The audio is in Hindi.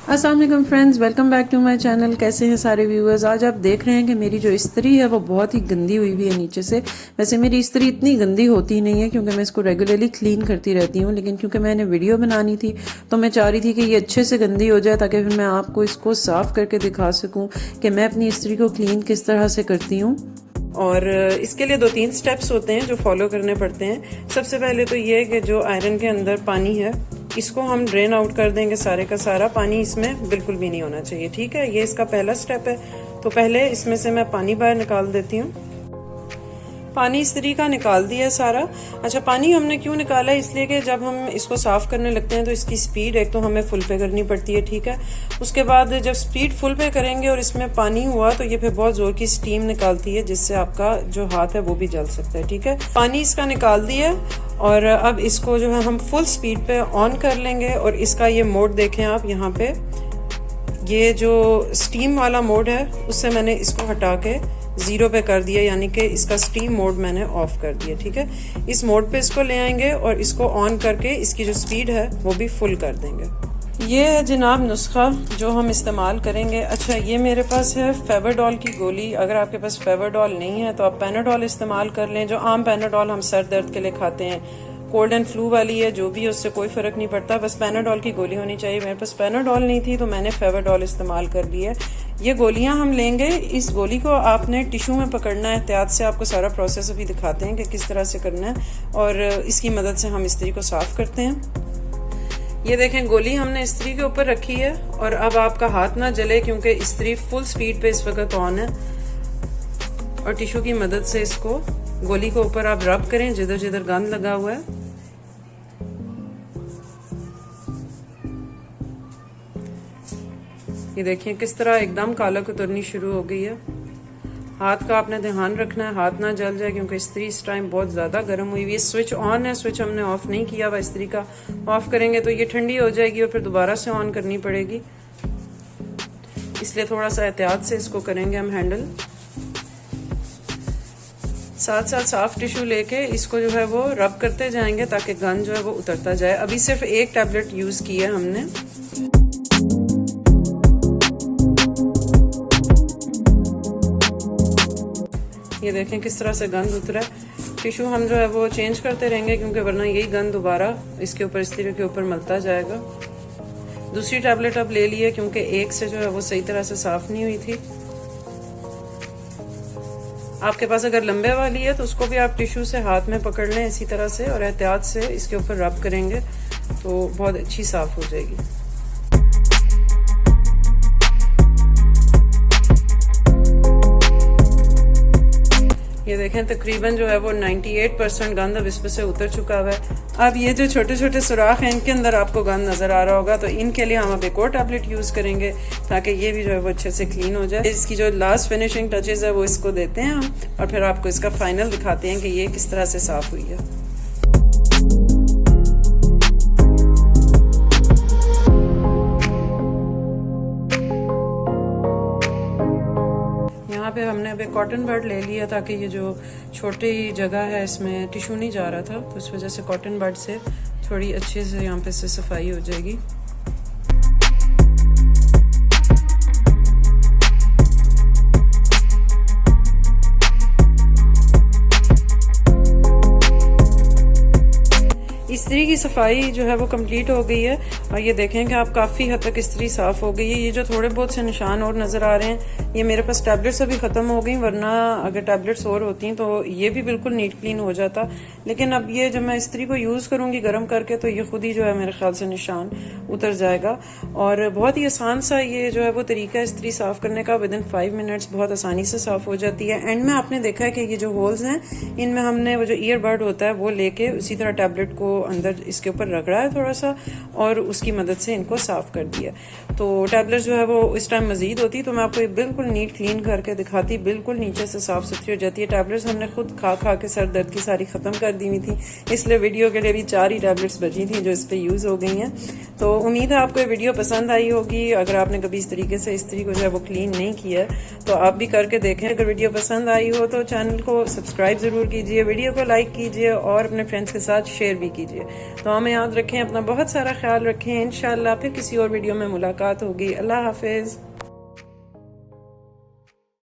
अस्सलाम वालेकुम friends, welcome back to my channel. कैसे हैं सारे व्यूअर्स। आज आप देख रहे हैं कि मेरी जो इस्त्री है वो बहुत ही गंदी हुई हुई है नीचे से। वैसे मेरी इस्त्री इतनी गंदी होती नहीं है क्योंकि मैं इसको रेगुलरली क्लीन करती रहती हूँ, लेकिन क्योंकि मैंने वीडियो बनानी थी तो मैं चाह रही थी कि ये अच्छे से गंदी हो जाए ताकि फिर मैं आपको इसको साफ़ करके दिखा सकूँ कि मैं अपनी इस्त्री को क्लीन किस तरह से करती हूँ। और इसके लिए 2-3 स्टेप्स होते हैं जो फॉलो करने पड़ते हैं। सबसे पहले तो ये है कि जो आयरन के अंदर पानी है इसको हम ड्रेन आउट कर देंगे, सारे का सारा पानी इसमें बिल्कुल भी नहीं होना चाहिए। ठीक है, ये इसका पहला स्टेप है। तो पहले इसमें से मैं पानी बाहर निकाल देती हूँ। पानी इस्त्री का निकाल दिया सारा। अच्छा, पानी हमने क्यों निकाला है? इसलिए कि जब हम इसको साफ़ करने लगते हैं तो इसकी स्पीड एक तो हमें फुल पे करनी पड़ती है। ठीक है, उसके बाद जब स्पीड फुल पे करेंगे और इसमें पानी हुआ तो ये फिर बहुत ज़ोर की स्टीम निकालती है जिससे आपका जो हाथ है वो भी जल सकता है। ठीक है, पानी इसका निकाल दिया और अब इसको जो है हम फुल स्पीड पे ऑन कर लेंगे। और इसका ये मोड देखें आप, यहाँ पे ये जो स्टीम वाला मोड है उससे मैंने इसको हटा के 0 पे कर दिया, यानी कि इसका स्टीम मोड मैंने ऑफ कर दिया। ठीक है, इस मोड पे इसको ले आएंगे और इसको ऑन करके इसकी जो स्पीड है वो भी फुल कर देंगे। ये है जनाब नुस्खा जो हम इस्तेमाल करेंगे। अच्छा, ये मेरे पास है फेवरडॉल की गोली। अगर आपके पास फेवरडॉल नहीं है तो आप पैनाडॉल इस्तेमाल कर लें। जो आम पैनाडॉल हम सर दर्द के लिए खाते हैं, कोल्ड एंड फ्लू वाली है जो भी है, उससे कोई फ़र्क नहीं पड़ता, बस पैनाडॉल की गोली होनी चाहिए। मेरे पास पैनाडॉल नहीं थी तो मैंने फेवरडॉल इस्तेमाल कर ली है। ये गोलियां हम लेंगे। इस गोली को आपने टिश्यू में पकड़ना है एहतियात से। आपको सारा प्रोसेस अभी दिखाते हैं कि किस तरह से करना है और इसकी मदद से हम इस्त्री को साफ़ करते हैं। ये देखें, गोली हमने इस्त्री के ऊपर रखी है और अब आपका हाथ ना जले क्योंकि इस्त्री फुल स्पीड पे इस वक्त ऑन है। और टिश्यू की मदद से इसको गोली को ऊपर आप रब करें जिधर जिधर गंद लगा हुआ है। ये देखिए किस तरह एकदम कालक उतरनी शुरू हो गई है। हाथ का आपने ध्यान रखना है, हाथ ना जल जाए क्योंकि इस्त्री इस टाइम बहुत ज़्यादा गर्म हुई हुई है। स्विच ऑन है, स्विच हमने ऑफ नहीं किया हुआ इस्त्री का। ऑफ करेंगे तो ये ठंडी हो जाएगी और फिर दोबारा से ऑन करनी पड़ेगी, इसलिए थोड़ा सा एहतियात से इसको करेंगे हम हैंडल। साथ साथ साफ टिश्यू लेके इसको जो है वो रब करते जाएंगे ताकि गंद जो है वो उतरता जाए। अभी सिर्फ एक टैबलेट यूज़ की है हमने। ये देखें किस तरह से गंद उतरा है। टिश्यू हम जो है वो चेंज करते रहेंगे क्योंकि वरना यही गंद दोबारा इसके ऊपर इस्त्री के ऊपर मलता जाएगा। दूसरी टैबलेट अब ले ली है क्योंकि एक से जो है वो सही तरह से साफ नहीं हुई थी। आपके पास अगर लंबे वाली है तो उसको भी आप टिश्यू से हाथ में पकड़ लें इसी तरह से और एहतियात से इसके ऊपर रब करेंगे तो बहुत अच्छी साफ हो जाएगी। ये देखें तकरीबन जो है वो 98% गंद अब इसमें से उतर चुका हुआ है। अब ये जो छोटे छोटे सुराख हैं इनके अंदर आपको गंद नज़र आ रहा होगा, तो इनके लिए हम अब एक और टैबलेट यूज़ करेंगे ताकि ये भी जो है वो अच्छे से क्लीन हो जाए। इसकी जो लास्ट फिनिशिंग टचेज़ है वो इसको देते हैं हम और फिर आपको इसका फाइनल दिखाते हैं कि ये किस तरह से साफ़ हुई है। यहाँ पे हमने अब एक कॉटन बड ले लिया ताकि ये जो छोटी जगह है इसमें टिश्यू नहीं जा रहा था, तो इस वजह से कॉटन बड से थोड़ी अच्छे से यहाँ पे से सफाई हो जाएगी। इस्त्री की सफाई जो है वो कंप्लीट हो गई है और ये देखें कि आप काफ़ी हद तक इस्त्री साफ़ हो गई है। ये जो थोड़े बहुत से निशान और नज़र आ रहे हैं ये मेरे पास टैबलेट्स अभी ख़त्म हो गई, वरना अगर टैबलेट्स और होती तो ये भी बिल्कुल नीट क्लीन हो जाता। लेकिन अब ये जब मैं इस्त्री को यूज़ करूँगी गर्म करके तो ये खुद ही जो है मेरे ख्याल से निशान उतर जाएगा। और बहुत ही आसान सा ये जो है वो तरीका है इस्त्री साफ़ करने का। विदिन 5 मिनट्स बहुत आसानी से साफ़ हो जाती है। एंड में आपने देखा है कि ये जो होल्स हैं इनमें हमने वो जो ईयरबड होता है वो लेके उसी तरह टैबलेट को अंदर इसके ऊपर रगड़ा है थोड़ा सा और उसकी मदद से इनको साफ़ कर दिया। तो टैबलेट जो है वो इस टाइम मज़ीद होती तो मैं आपको ये बिल्कुल नीट क्लीन करके दिखाती, बिल्कुल नीचे से साफ़ सुथरी हो जाती है। टैबलेट्स हमने खुद खा खा के सर दर्द की सारी ख़त्म कर दी हुई थी, इसलिए वीडियो के लिए भी 4 ही टैबलेट्स बची थी जो इस पर यूज़ हो गई हैं। तो उम्मीद है आपको ये वीडियो पसंद आई होगी। अगर आपने कभी इस तरीके से इस्त्री को जो है वो क्लीन नहीं किया तो आप भी करके देखें। अगर वीडियो पसंद आई हो तो चैनल को सब्सक्राइब ज़रूर कीजिए, वीडियो को लाइक कीजिए और अपने फ्रेंड्स के साथ शेयर भी कीजिए। तो हमें याद रखें, अपना बहुत सारा ख्याल रखें। हैं इंशाल्लाह फिर किसी और वीडियो में मुलाकात होगी। अल्लाह हाफिज़।